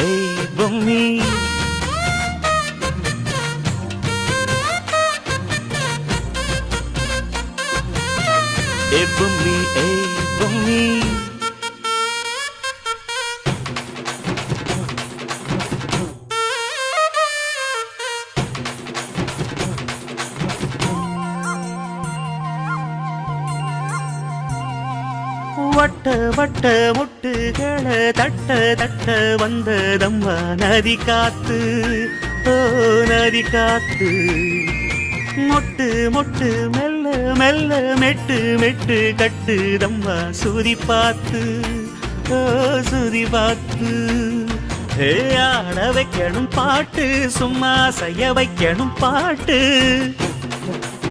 ஏய் பொம்மி ஏ பொம்மி ஏய் பொம்மி வட்ட வட்ட முட்டுகளை தட்ட தட்ட வந்ததம்மா நதி காத்து ஓ நதி காத்து மொட்டு மொட்டு மெல்ல மெல்ல மெட்டு மெட்டு கட்டுதம்மா சுதி பார்த்து ஓ சுதி பார்த்து ஆட வைக்கணும் பாட்டு சும்மா செய்ய வைக்கணும் பாட்டு